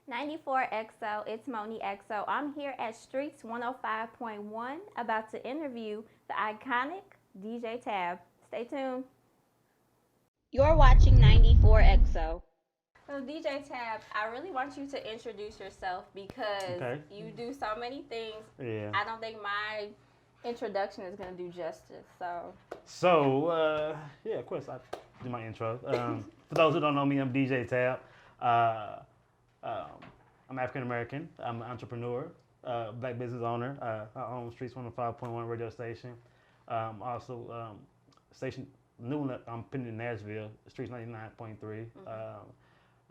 94XO, it's MonneXo. I'm here at Streetz 105.1 about to interview the iconic DJ Tab. Stay tuned. You're watching 94XO. So DJ Tab, I really want you to introduce yourself because you do so many things. Yeah. I don't think my introduction is going to do justice. Yeah, of course I do my intro. For those who don't know me, I'm DJ Tab. I'm African American. I'm an entrepreneur, black business owner. I own Streetz 105.1 radio station. Also, station new one I'm putting in Nashville, Streetz 99.3.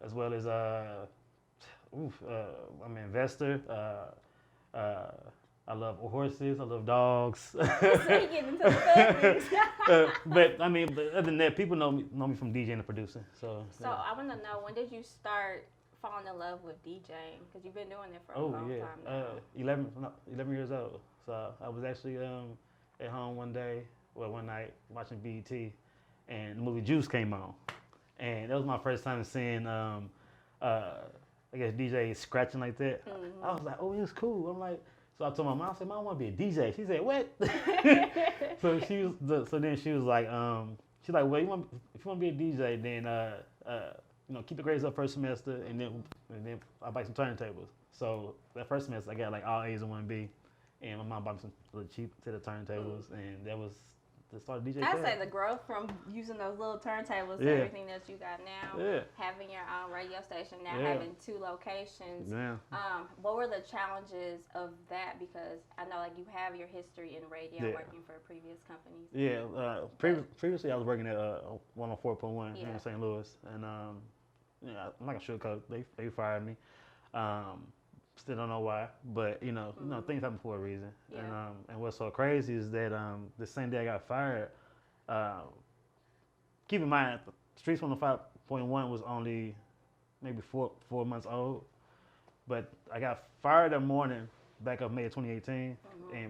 As well as I'm an investor. I love horses. I love dogs. So you get into the things. But other than that, people know me from DJing and producing. So yeah. I want to know, when did you start falling in love with DJing? Because you've been doing it for a long time now. 11 years old. So I was actually at home one night watching BET, and the movie Juice came on, and that was my first time seeing I guess DJs scratching like that. I was like, oh, it was cool. I'm like. So I told my mom, I said, Mom, I want to be a DJ. She said, what? So then she was like, well, if you want to be a DJ, then keep the grades up first semester, and then I buy some turntables. So that first semester, I got like all A's and 1B, and my mom bought me some little cheap set of turntables, and that was the start of DJ. I'd say the growth from using those little turntables to everything that you got now, having your own radio station, now having 2 locations. Yeah. What were the challenges of that? Because I know you have your history in radio, working for previous companies. Yeah. Previously, I was working at 104.1 here in St. Louis, and I'm not gonna sugarcoat. They fired me. Still don't know why, but things happen for a reason. Yeah. And what's so crazy is that the same day I got fired, keep in mind, Streetz 105.1 was only maybe four months old, but I got fired that morning back up May of 2018,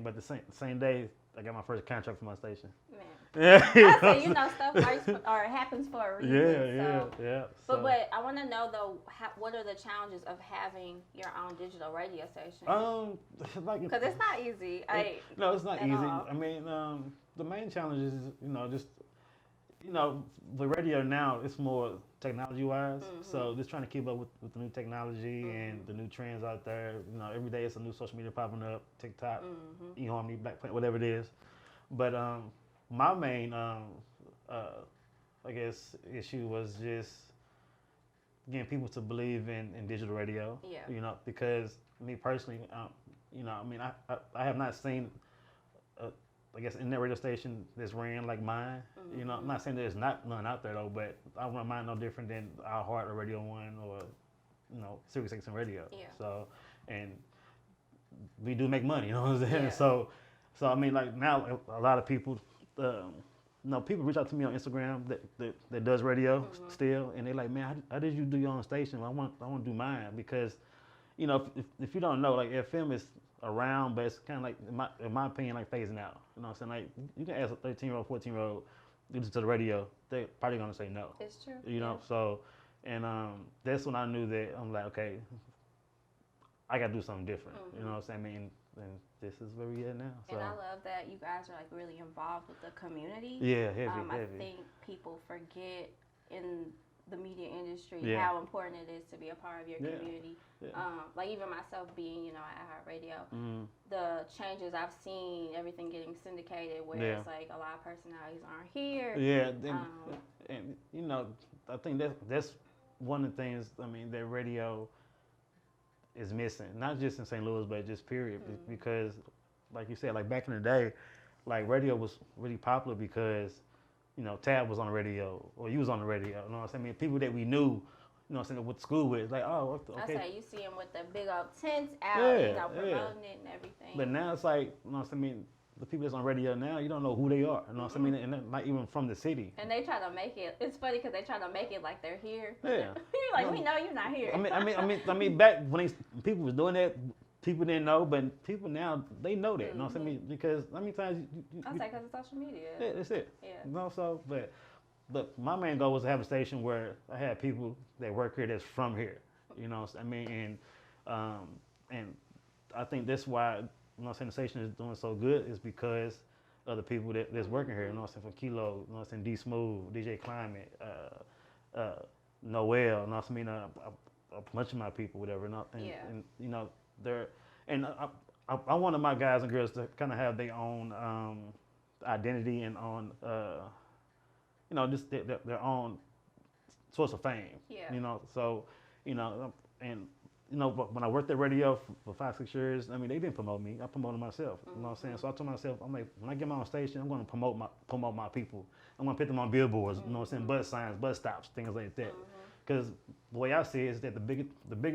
but the same day I got my first contract for my station. Man. Yeah, I say stuff happens for a reason. Yeah. But I want to know though, what are the challenges of having your own digital radio station? Because it's not easy. No, it's not easy. All. The main challenge is the radio now, it's more technology wise. So just trying to keep up with the new technology and the new trends out there. Every day it's a new social media popping up, TikTok, eHarmony, Blackpink, whatever it is. But my main, I guess, issue was just getting people to believe in digital radio. Yeah. Because me personally, I have not seen, I guess, internet radio station that's ran like mine. I'm not saying there's not none out there though, but I run mine no different than iHeart or Radio One or Sirius XM Radio. Yeah. So, and we do make money. You know what I'm saying? Yeah. So now a lot of people. People reach out to me on Instagram that does radio still, and they're like, man, how did you do your own station? I want to do mine because, if you don't know, like FM is around, but it's kind of like, in my opinion, like phasing out. You know what I'm saying? Like you can ask a 13-year-old, 14-year-old, listen to the radio, they're probably gonna say no. It's true. So, and that's when I knew that I'm like, okay, I gotta do something different. You know what I'm saying? And this is where we at now. So. And I love that you guys are really involved with the community. Yeah, heavy. I think people forget in the media industry how important it is to be a part of your community. Yeah. Even myself being, at iHeartRadio, the changes I've seen, everything getting syndicated, where it's like a lot of personalities aren't here. Yeah, and I think that's one of the things. That radio is missing, not just in St. Louis, but just period. Because, like you said, like back in the day, like radio was really popular because, Tab was on the radio or you was on the radio. You know what I'm saying? People that we knew, went to school with, like, oh, okay. I say you see them with the big old tents out, promoting it and everything. But now it's like, the people that's on radio now, you don't know who they are. You know what I mean? And they're not even from the city. And they try to make it. It's funny because they try to make it like they're here. Yeah. You're like, we know you're not here. Back when people was doing that, people didn't know, but people now they know that. You know what I mean? Because how many times I say because of social media. Yeah, that's it. Yeah. But my main goal was to have a station where I had people that work here that's from here. You know, I mean, and I think that's why, you know, the station is doing so good is because of the people that's working here. You know, from Kilo, you know, D Smooth, DJ Climate, Noel, you know, I mean, a bunch of my people, whatever. And you know, they're and I wanted my guys and girls to kind of have their own identity and on, you know, just their own source of fame. Yeah. You know, so, you know, and you know, when I worked at radio for 5-6 years, I mean, they didn't promote me. I promoted myself. You know what I'm saying? So I told myself, I'm like, when I get my own station, I'm going to promote my people. I'm going to put them on billboards. You know what I'm saying? Bus signs, bus stops, things like that. Because the way I see it is that the bigger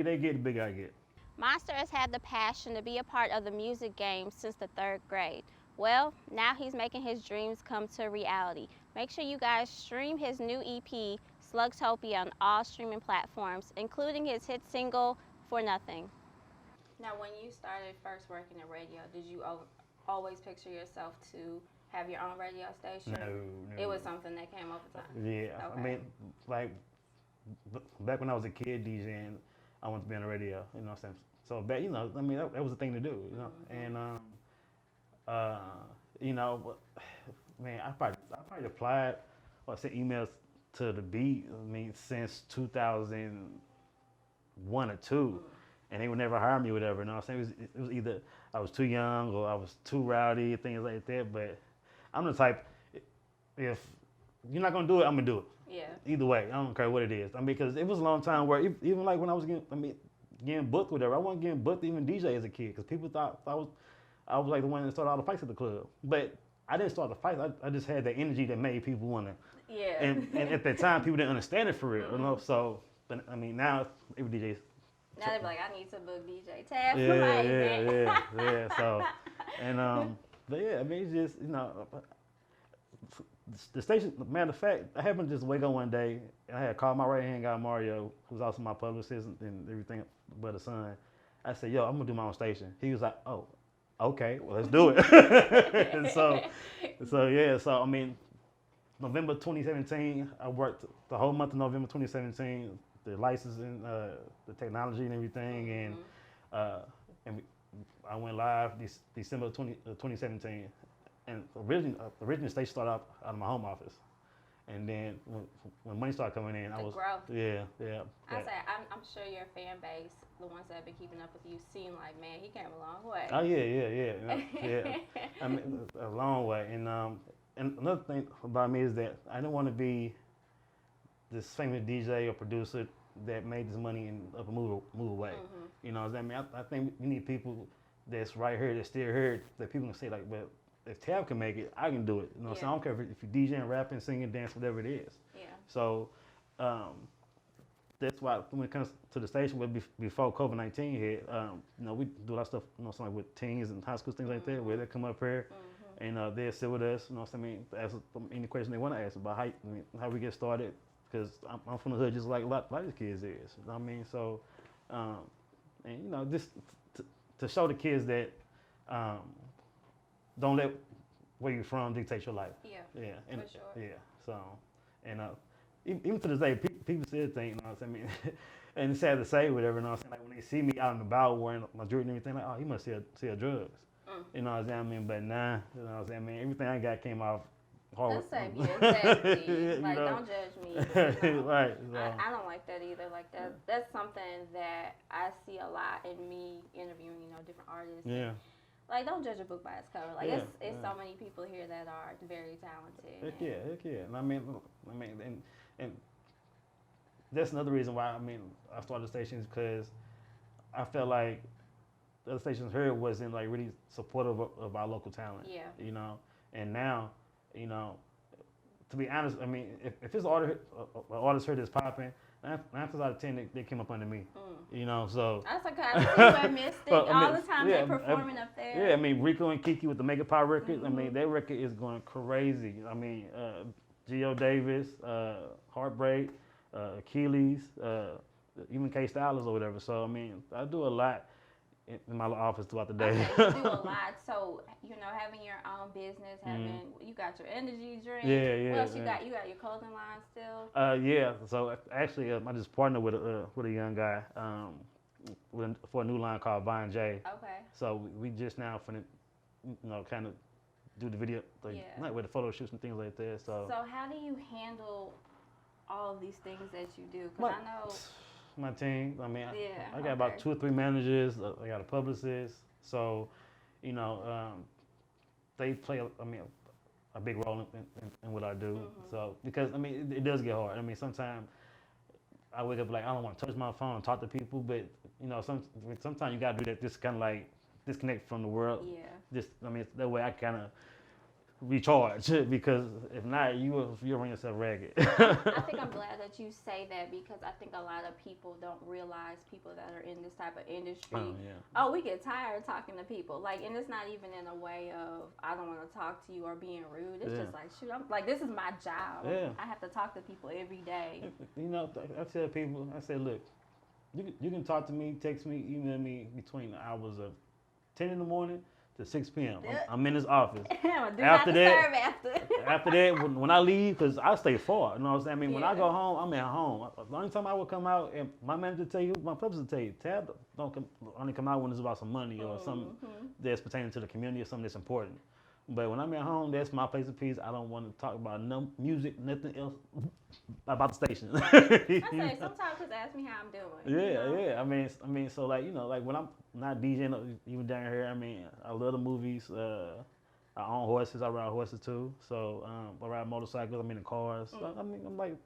they get, the bigger I get. Monster has had the passion to be a part of the music game since the 3rd grade. Well, now he's making his dreams come to reality. Make sure you guys stream his new EP, Slugtopia, on all streaming platforms, including his hit single, For Nothing. Now, when you started first working in radio, did you always picture yourself to have your own radio station? No. It was something that came over time? Yeah. Okay. I mean, like, back when I was a kid DJing, I wanted to be on the radio, you know what I'm saying? So back, you know, I mean, that was the thing to do, you know? And, you know, man, I probably applied or sent emails to the beat, I mean, since 2001 or 2, and they would never hire me or whatever, you know what I'm saying? It was either I was too young or I was too rowdy, things like that, but I'm the type, if you're not gonna do it, I'm gonna do it. Yeah. Either way, I don't care what it is. I mean, because it was a long time where even like when I was getting booked, whatever, I wasn't getting booked to even DJ as a kid because people thought I was like the one that started all the fights at the club. But I didn't start the fights. I just had the energy that made people want to. Yeah. And at that time, people didn't understand it for real, you know. So, but I mean, now every DJ's. Now they be like, I need to book DJ Tab for my event. Yeah. So, and but yeah, I mean, it's just, you know. The station, matter of fact, I happened to just wake up one day and I had called my right hand guy Mario, who's also my publicist and everything but a son. I said, yo, I'm gonna do my own station. He was like, oh, okay, well let's do it. And so yeah, so I mean, November 2017, I worked the whole month of November 2017, the licensing, the technology and everything, and I went live December 2017. And originally the station started out of my home office, and then when money started coming in, I was growth. Yeah. I say I'm sure your fan base, the ones that have been keeping up with you, seem like, man, he came a long way. Oh yeah. I mean, a long way. And another thing about me is that I didn't want to be this famous DJ or producer that made this money and up and move away. You know what I mean? I think we need people that's right here, that's still here, that people can say like, well, if Tab can make it, I can do it. You know, so I don't care if you're DJing, rapping, singing, dance, whatever it is. Yeah. So that's why when it comes to the station, before COVID-19 hit, you know, we do a lot of stuff, you know, something like with teens and high school, things like that, where they come up here and they'll sit with us. You know what I mean? Ask any question they want to ask about how we get started, because I'm from the hood, just like a lot of these kids is. You know what I mean? So, and you know, just to show the kids that. Don't let where you're from dictate your life. Yeah. And, for sure. Yeah. So, and even to this day, people still think, you know what I mean? And it's sad to say, whatever, you know what I'm saying? Like when they see me out and about wearing my jewelry and everything, like, oh, he must sell drugs. You know what I mean? But nah, you know what I'm saying? I mean, everything I got came off hard. That's exactly. Like, know? don't judge me. You know? Right. So. I don't like that either. Like that's something that I see a lot in me interviewing, you know, different artists. Yeah. Like, don't judge a book by its cover. Like, it's so many people here that are very talented. Heck yeah. And I mean, and that's another reason why, I mean, I started the stations, because I felt like the other stations here wasn't, like, really supportive of our local talent. Yeah. You know? And now, you know, to be honest, I mean, if it's an artist here that's popping, 9 times out of 10, they came up under me. You know, so. That's okay. I see Mystic all the time. They're performing up there. Yeah, I mean, Rico and Kiki with the Mega Power record. I mean, that record is going crazy. I mean, Gio Davis, Heartbreak, Achilles, even K Stylers or whatever. So I mean, I do a lot. in my office throughout the day. Okay, you do a lot. So, having your own business, you got your energy drink. Yeah. What else you Yeah. got? You got your clothing line still? Yeah. So actually, I just partnered with a young guy for a new line called Vine J. Okay. So we just now finna, kind of do the video, like with the photo shoots and things like that. So how do you handle all of these things that you do? Because I know my team. I mean, yeah, I got about 2 or 3 managers. I got a publicist. So, they play. A big role in what I do. So because it does get hard. Sometimes I wake up like I don't want to touch my phone and talk to people, but sometimes you gotta do that. Just kind of like disconnect from the world. Yeah. Just that way I kind of recharge because if not, you'll run yourself ragged. I think I'm glad that you say that because I think a lot of people don't realize people that are in this type of industry. We get tired talking to people. And it's not even in a way of I don't want to talk to you or being rude. It's just like shoot, I'm like this is my job. Yeah. I have to talk to people every day. I tell people, I say, look, you can talk to me, text me, email me between the hours of 10 in the morning to 6 p.m. I'm in his office. After that, when I leave, because I stay far, you know what I'm saying? When I go home, I'm at home. The only time I would come out, and my manager tell you, my publicist tell you, Tab only come out when it's about some money or something that's pertaining to the community or something that's important. But when I'm at home, that's my place of peace. I don't want to talk about no music, nothing else about the station. I say sometimes just ask me how I'm doing. Yeah. So like when I'm not DJing even down here, I love the movies. I own horses. I ride horses too. So I ride motorcycles. I'm in the cars. So, I'm like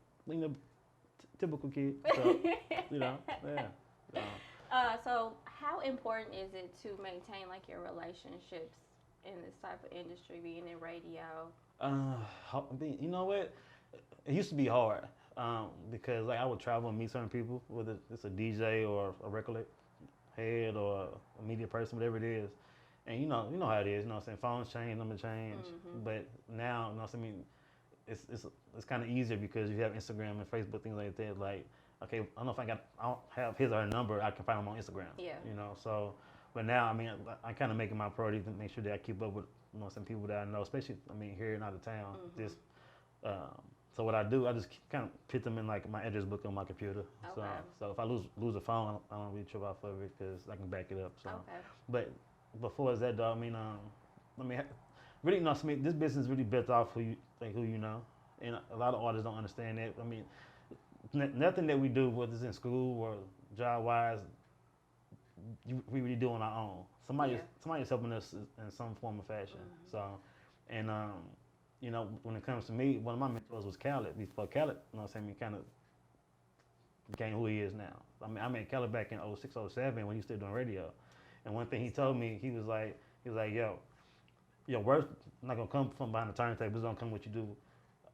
typical kid. So yeah. So how important is it to maintain your relationships in this type of industry, being in radio? You know what? It used to be hard because I would travel and meet certain people, whether it's a DJ or a record head or a media person, whatever it is. And you know how it is. You know what I'm saying? Phones change, numbers change. But now, you know what I mean? It's kind of easier because you have Instagram and Facebook, things like that. Like, okay, I don't have his or her number. I can find him on Instagram. Yeah. So. But now, I kind of make it my priority to make sure that I keep up with some people that I know, especially, here and out of town. So what I do, I just kind of put them in my address book on my computer. Okay. So if I lose a phone, I don't really trip off of it because I can back it up. So. Okay. But before that, though, really, this business is really built off who you know, and a lot of artists don't understand that. Nothing that we do, whether it's in school or job-wise, we really do on our own. Somebody's helping us in some form or fashion. So, and when it comes to me, one of my mentors was Khaled. Before Khaled, kind of became who he is now. I met Khaled back in 06, 07 when he was still doing radio. And one thing he told me, he was like, yo, work's not gonna come from behind the turntable. It's gonna come what you do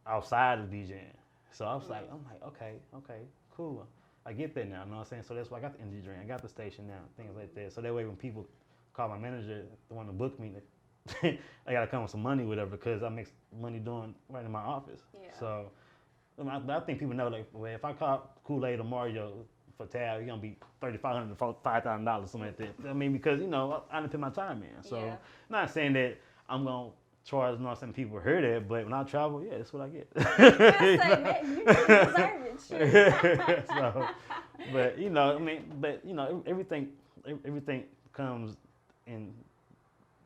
outside of DJing. So I'm like, okay, cool. I get that now, you know what I'm saying? So that's why I got the energy drink, I got the station now, things like that. So that way when people call my manager, they want to book me, I gotta come with some money, whatever, because I make money doing right in my office. Yeah. So I think people know, if I call Kool-Aid or Mario for Tab, it's gonna be $3,500 to $5,000, something like that. Because I didn't put my time in. So not saying that I'm gonna charge, people hear that, but when I travel, that's what I get. I say, man, you deserve it. Shit. So, but everything comes in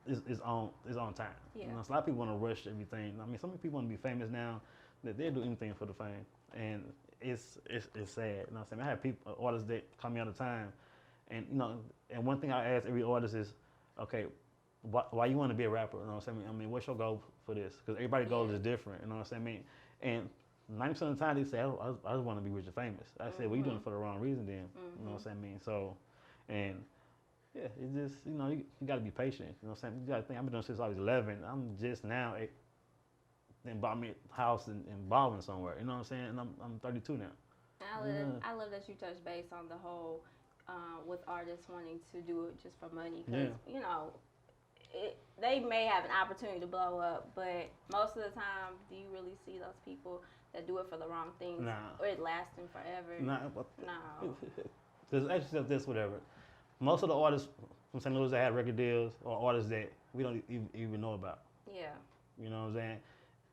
is on time. Yeah. So a lot of people want to rush everything. Some people want to be famous now, that they'll do anything for the fame, and it's sad. You know what I'm saying? I have artists that call me all the time, and and one thing I ask every artist is, okay, why you want to be a rapper? You know what I'm saying? What's your goal for this? Because everybody's goal is different. You know what I'm saying? And 90% of the time they say, I just want to be rich and famous. I said, well, you're doing it for the wrong reason then. You know what I'm saying? So, and yeah, it's just, you got to be patient. You know what I'm saying? You got to think, I've been doing this since I was 11. I'm just now bought me a house in Baldwin somewhere. You know what I'm saying? And I'm 32 now. I love that you touch base on the whole with artists wanting to do it just for money. Because, they may have an opportunity to blow up, but most of the time, do you really see those people that do it for the wrong things? Nah. Or it lasting forever? Nah. No. Because actually, this whatever. Most of the artists from St. Louis that had record deals or artists that we don't even know about. Yeah. You know what I'm saying?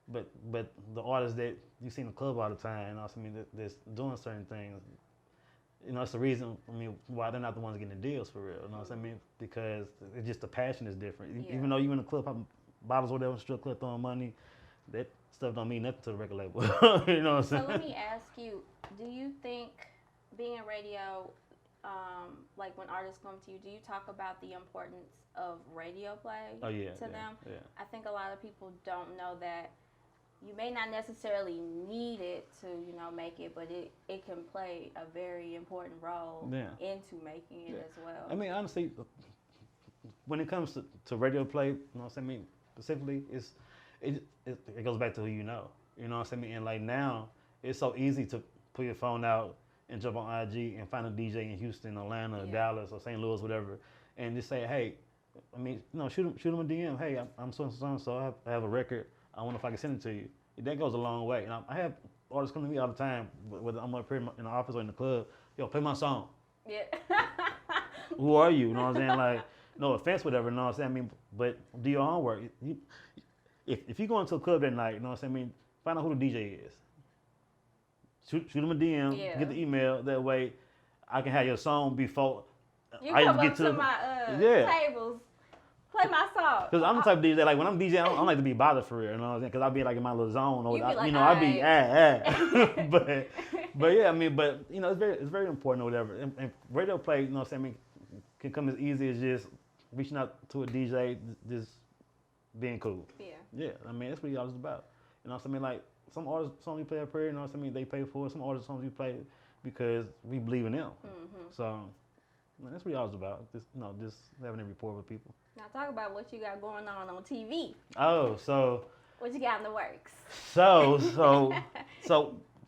But the artists that you see in the club all the time, and also, I mean, that's doing certain things, you know, it's the reason, I mean, why they're not the ones getting the deals for real. You know what I mean? Because it's just the passion is different. Yeah. Even though you in the club popping bottles or whatever, strip club throwing money, that stuff don't mean nothing to the record label. You know what I'm saying? So let me ask you, do you think being in radio, like when artists come to you, do you talk about the importance of radio play to them? Yeah. I think a lot of people don't know that you may not necessarily need it to, you know, make it, but it can play a very important role into making it as well. I mean, honestly, when it comes to radio play, you know what I mean, specifically, it goes back to who you know. You know what I mean? And like now, it's so easy to put your phone out and jump on IG and find a DJ in Houston, Atlanta, Dallas, or St. Louis, whatever, and just say, hey, I mean, you know, shoot them a DM. Hey, I'm so I have a record. I wonder if I can send it to you. That goes a long way. And I have artists come to me all the time, whether I'm up here in the office or in the club. Yo, play my song. Yeah. Who are you? You know what I'm saying? Like, no offense, whatever. You know what I'm saying? I mean, but do your homework. If you go into a club that night, you know what I'm saying? I mean, find out who the DJ is. Shoot them a DM. Get the email. That way, I can have your song before I come get to my tables. Play my song. Because I'm the type of DJ, like when I'm DJing, I don't like to be bothered for real, you know what I'm saying? Because I'll be like in my little zone, or I be but yeah, I mean, but you know, it's very important or whatever. And radio play, you know what I'm saying? I mean, can come as easy as just reaching out to a DJ, just being cool. Yeah, I mean, that's what y'all is about. You know what I mean? Like some artists, songs we play up here, you know what I mean? They pay for it. Some artists, songs we play because we believe in them. So that's what y'all is about. Just having a rapport with people. Now talk about what you got going on TV. Oh, so what you got in the works? So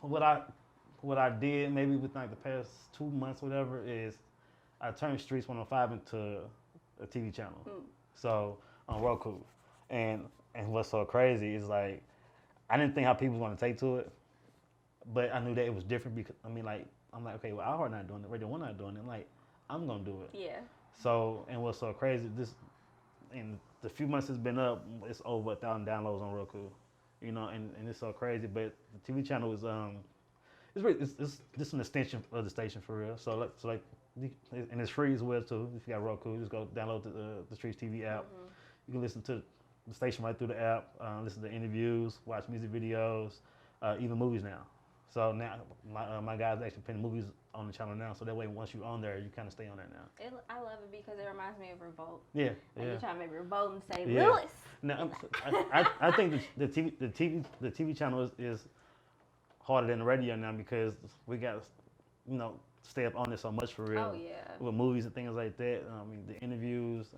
what I did maybe within like the past 2 months, whatever, is I turned Streetz 105 into a TV channel. So on Roku, and what's so crazy is like I didn't think how people want to take to it, but I knew that it was different because I mean like I'm like, okay, well, iHeart not doing it, Radio One not doing it. I'm like, I'm gonna do it. Yeah. So, and what's so crazy, in the few months it's been up, it's over 1,000 downloads on Roku. You know, and it's so crazy. But the TV channel is it's just an extension of the station for real. So like, and it's free as well too. If you got Roku, just go download the Streetz TV app. You can listen to the station right through the app, listen to interviews, watch music videos, even movies now. So now my guys actually putting movies on the channel now, so that way once you're on there, you kind of stay on there now. I love it because it reminds me of Revolt. Yeah, like you're trying to make Revolt and say Lewis. Now I think the TV channel is harder than the radio now because we got stay up on it so much for real. Oh yeah. With movies and things like that. I mean the interviews.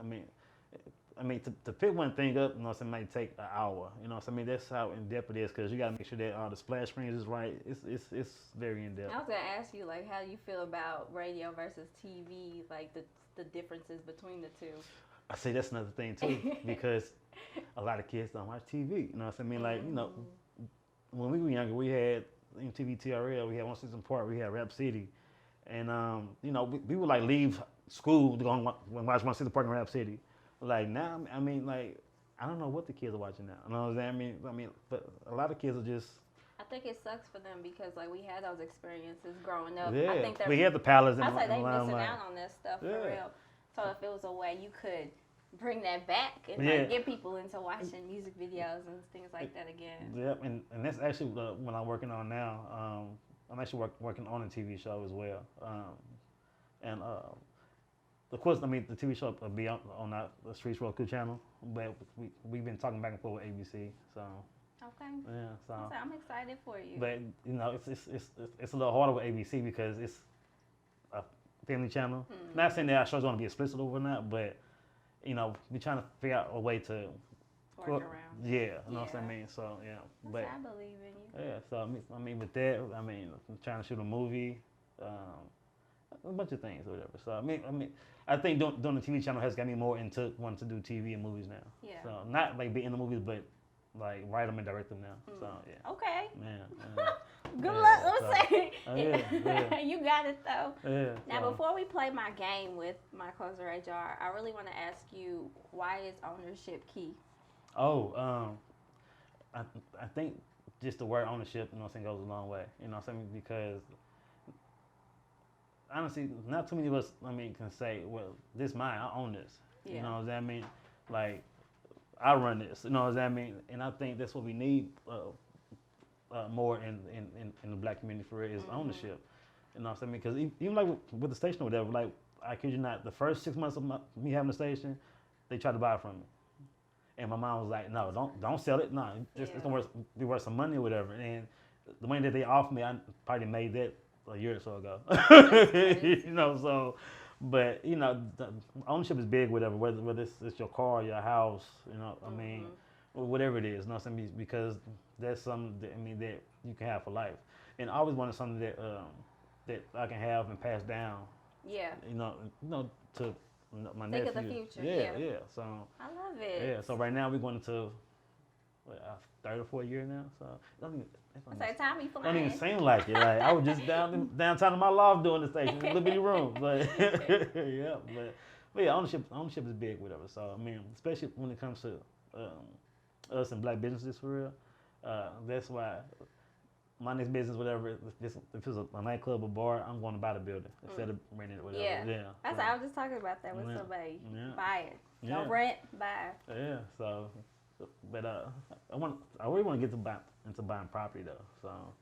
I mean, to pick one thing up, it might take an hour. I mean, that's how in depth it is because you got to make sure that all the splash screens is right. It's very in depth. I was gonna ask you like, how do you feel about radio versus TV? Like the differences between the two. I say that's another thing too because a lot of kids don't watch TV. You know what I mean? Like when we were younger, we had MTV TRL, we had One Season Park, we had Rap City, and we would like leave school to go and watch One Season Park and Rap City. Like now, I mean, like I don't know what the kids are watching now. You know what I'm saying? I mean, but a lot of kids are just. I think it sucks for them because like we had those experiences growing up. Yeah, I think we had the palace. I say they missing out on that stuff for real. So if it was a way you could bring that back and like get people into watching music videos and things like that again. Yep, and that's actually what I'm working on now. I'm actually working on a TV show as well, and. Of course, I mean, the TV show will be on the Streetz Roku channel, but we've been talking back and forth with ABC, so. Okay. Yeah, so. I'm excited for you. But, it's a little harder with ABC because it's a family channel. Not saying that our show's going to be explicit or not, but, we're trying to figure out a way to. Work around. Yeah, you know what I mean? So, yeah. But I believe in you. Yeah, so, I mean, with that, I'm trying to shoot a movie, a bunch of things or whatever. So, I think doing the TV channel has got me more into wanting to do TV and movies now. Yeah. So not like be in the movies, but like write them and direct them now. So yeah. Okay. Man. Good Yeah, luck. so- I'm saying. yeah. You got it though. Yeah. Now, so- before we play my game with my Closer Ray Jar, I really want to ask you, why is ownership key? Oh, I think just the word ownership, you know what I'm saying, goes a long way. You know what I'm saying? Because honestly, not too many of us, can say, well, this is mine, I own this. Yeah. You know what I mean? Like, I run this, you know what I mean? And I think that's what we need more in the black community for real is ownership. You know what I'm saying? Because even like with the station or whatever, like, I kid you not, the first 6 months of me having the station, they tried to buy it from me. And my mom was like, no, don't sell it. No, it's going to be worth some money or whatever. And the money that they offered me, I probably made that a year or so ago. You know, so, but, you know, the ownership is big, whatever, whether it's your car, your house, you know, I mean, whatever it is, you know what I mean? Because that's something that, that you can have for life. And I always wanted something that that I can have and pass down. Yeah. You know, to my Think nephew. of the future. Yeah. So I love it. yeah. So right now we're going into third or fourth year now. So I say time be don't even flying. seem like it. Like I was just downtown in my loft doing the station, little bitty room. But yeah, but yeah, ownership is big, whatever. So I mean, especially when it comes to us and black businesses for real. That's why my next business, whatever, if it's a nightclub or bar, I'm going to buy the building instead of renting it, whatever. Yeah. That's so, I was just talking about that with somebody. Yeah. Buy it. Yeah. Don't rent, buy. Yeah. So, but I really want to get into buying property though. So,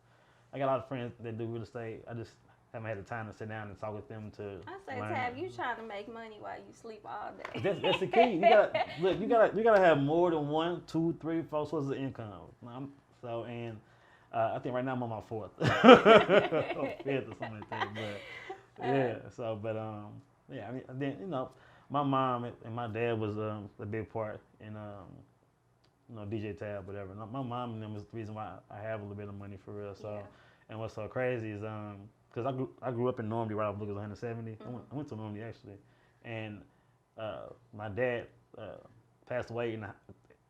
I got a lot of friends that do real estate. I just haven't had the time to sit down and talk with them to. I say, Tab, you trying to make money while you sleep all day. That's the key. You gotta have more than 1, 2, 3, 4 sources of income. I think right now I'm on my fourth, or fifth or something like that. But yeah, yeah. I mean, then my mom and my dad was a big part in DJ Tab, whatever. My mom and them is the reason why I have a little bit of money for real. So, and what's so crazy is because I grew up in Normandy right off Lucas 170. I went to Normandy actually, and my dad passed away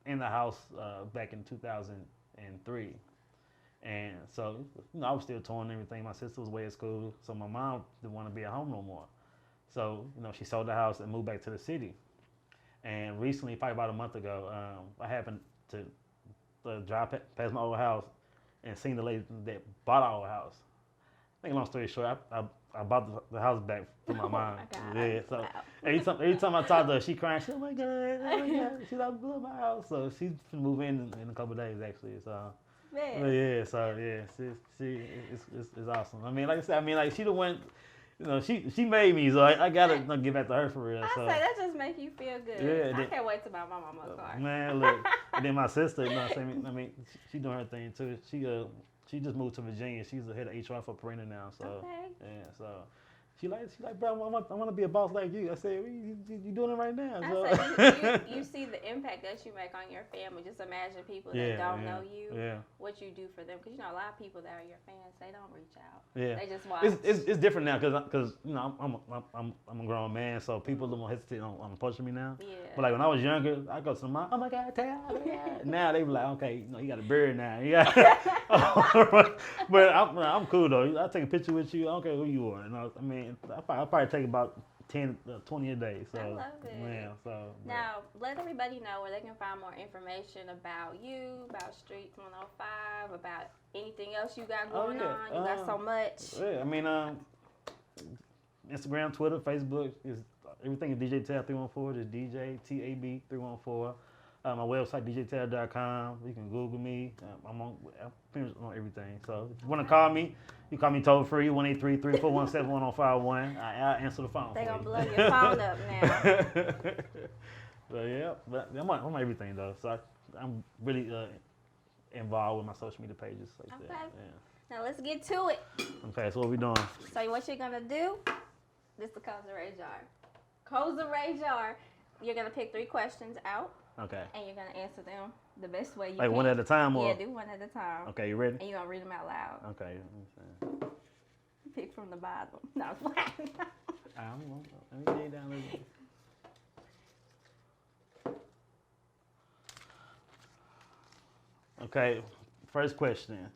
in the house back in 2003. And so, I was still touring and everything. My sister was away at school, so my mom didn't want to be at home no more. So, she sold the house and moved back to the city. And recently, probably about a month ago, I happened to drive past my old house and seen the lady that bought our old house. I think, long story short, I bought the house back for my mom. Oh my God. Yeah, so Wow. every time I talk to her, she crying. She's, oh my God, she's like, blew my house. So she's gonna move in a couple of days actually. So. Man. But yeah, so yeah, it's awesome. I mean, like I said, like she the one, she made me, so I gotta give back to her for real. I So. say that just make you feel good. Yeah, I can't wait to buy my mama a car. Man, look, and then my sister, she doing her thing too. She just moved to Virginia. She's the head of HR for Perina now. So Okay. yeah, so. She like, bro, I want to be a boss like you. I said, you doing it right now. So. I say you see the impact that you make on your family. Just imagine people that don't know you, what you do for them. Because a lot of people that are your fans, they don't reach out. Yeah, they just watch. It's different now because I'm a grown man, so people don't hesitate on approaching me now. Yeah. But like when I was younger, I go to the mom, oh my God, Tab. Now they be like, okay, you got a beard now. But I'm cool though. I take a picture with you. I don't care who you are. I probably take about 10, 20 a day. So, I love it. Yeah, so. Now, let everybody know where they can find more information about you, about Streetz 105, about anything else you got going on. You got so much. Yeah, Instagram, Twitter, Facebook, everything is DJ Tab 314. Just DJ TAB 314. My website, djtab.com. You can Google me. I'm pretty much on everything. So if you want to call me, you call me toll free, 1-833-417-1051. I'll answer the phone. They for gonna you. blow your phone up now. But I'm on everything though. So I'm really involved with my social media pages like that. Yeah. Now let's get to it. Okay, so what we doing? So what you're gonna do? This is the Closer Ray Jar. Closer Ray Jar. You're gonna pick 3 questions out. Okay. And you're gonna answer them the best way you like can. one at a time, or? Yeah, do one at a time. Okay, you ready? And you're gonna read them out loud. Okay. Pick from the bottom. No, let me get down a little bit. Okay, first question.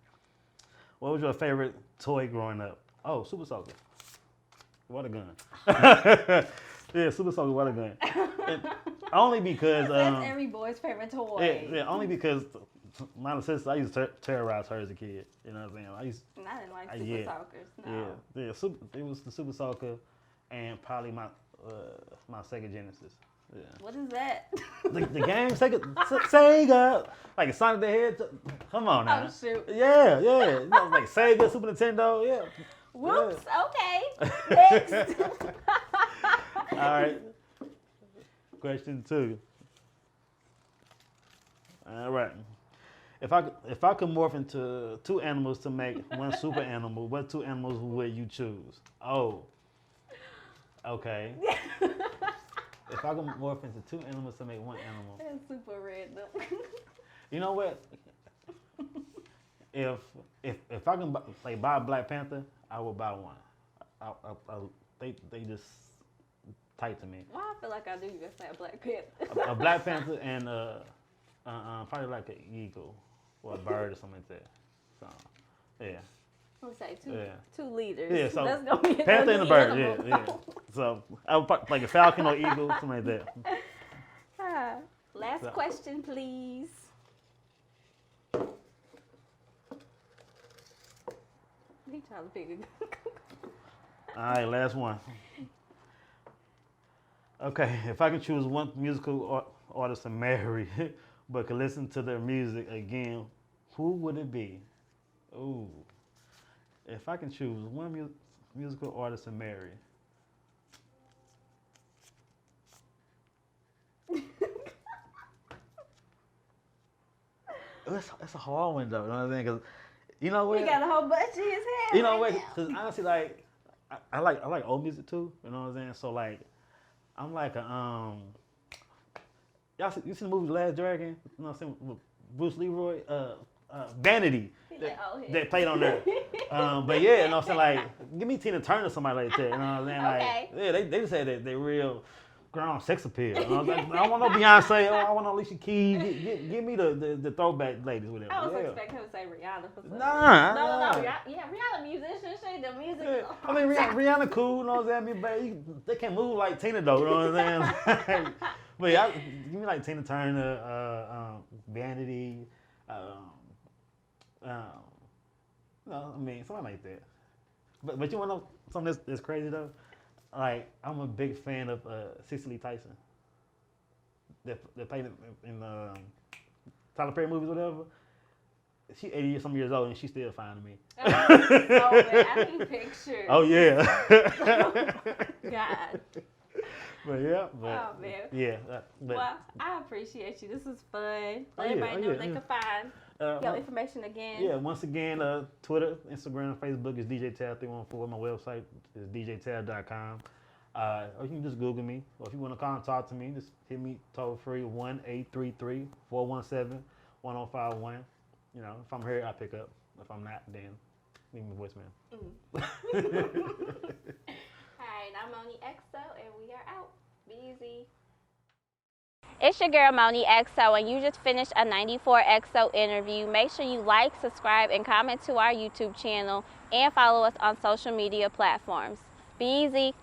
What was your favorite toy growing up? Oh, Super Soaker. Water gun. Yeah, Super Soaker water gun. And only because That's every boy's favorite toy. yeah, only because my sister, I used to terrorize her as a kid. You know what I'm saying? And I didn't like Super Soakers. No. It was the Super Soaker, and probably my Sega Genesis. Yeah. What is that? The game Sega, like Sonic the Hedgehog. Come on now. Oh shoot. Yeah. You know, like Sega, Super Nintendo. Yeah. Whoops. Okay. Next. All right. Question 2. All right. If I could morph into 2 animals to make one super animal, what 2 animals would you choose? Oh. Okay. If I could morph into 2 animals to make one animal. That's super random. You know what? If I can buy a Black Panther, I would buy one. They just tight to me. Why I feel like I do just say a Black Panther. A Black Panther and probably like an eagle or a bird or something like that. So yeah. I would say Yeah. 2 leaders. Yeah, so That's gonna be Panther and a bird. animal. Yeah. So I would like a falcon or eagle, something like that. Last question, please. He trying to figure. All right, last one. Okay, if I can choose one musical artist to marry, but could listen to their music again, who would it be? Ooh. If I can choose one musical artist to marry. That's a hard one though. You know what I'm saying? Cause you know what? He got a whole bunch in his head. You know right what? Because honestly, like I like old music too. You know what I'm saying? So like, I'm like a you seen the movie Last Dragon? You know what I'm saying? With Bruce Leroy, Vanity. That played on there. But yeah, you know what I'm saying? Like, give me Tina Turner, somebody like that. You know what I'm saying? Okay. Like, yeah, they just said that they real grown sex appeal. You know what I'm saying? I don't want no Beyonce. I want no Alicia Keys. Give me the throwback ladies, whatever. I was expecting him to say Rihanna for some Nah. No. Rihanna musician. She the music. Yeah. I mean, Rihanna cool. You know what I'm saying? I mean, but they can't move like Tina though. You know what I'm saying? But yeah, give me like Tina Turner, Vanity. No, I mean, something like that. But you want to know something that's crazy though? Like, I'm a big fan of Cicely Tyson. That played in Tyler Perry movies or whatever. She 80 some years old and she's still fine to me. Oh, man, I need pictures. Oh yeah. God. But yeah. Oh man. Yeah. Well, I appreciate you. This was fun. Let everybody know they can find your information again. Yeah, once again, Twitter, Instagram, Facebook is DJTab314. My website is djtab.com. Or you can just Google me. Or if you want to call and talk to me, just hit me toll free 1-833-417-1051. You know, if I'm here, I pick up. If I'm not, then leave me a voicemail. All right, I'm MonneXo, and we are out. Be easy. It's your girl MonneXo, and you just finished a 94XO interview. Make sure you like, subscribe, and comment to our YouTube channel, and follow us on social media platforms. Be easy.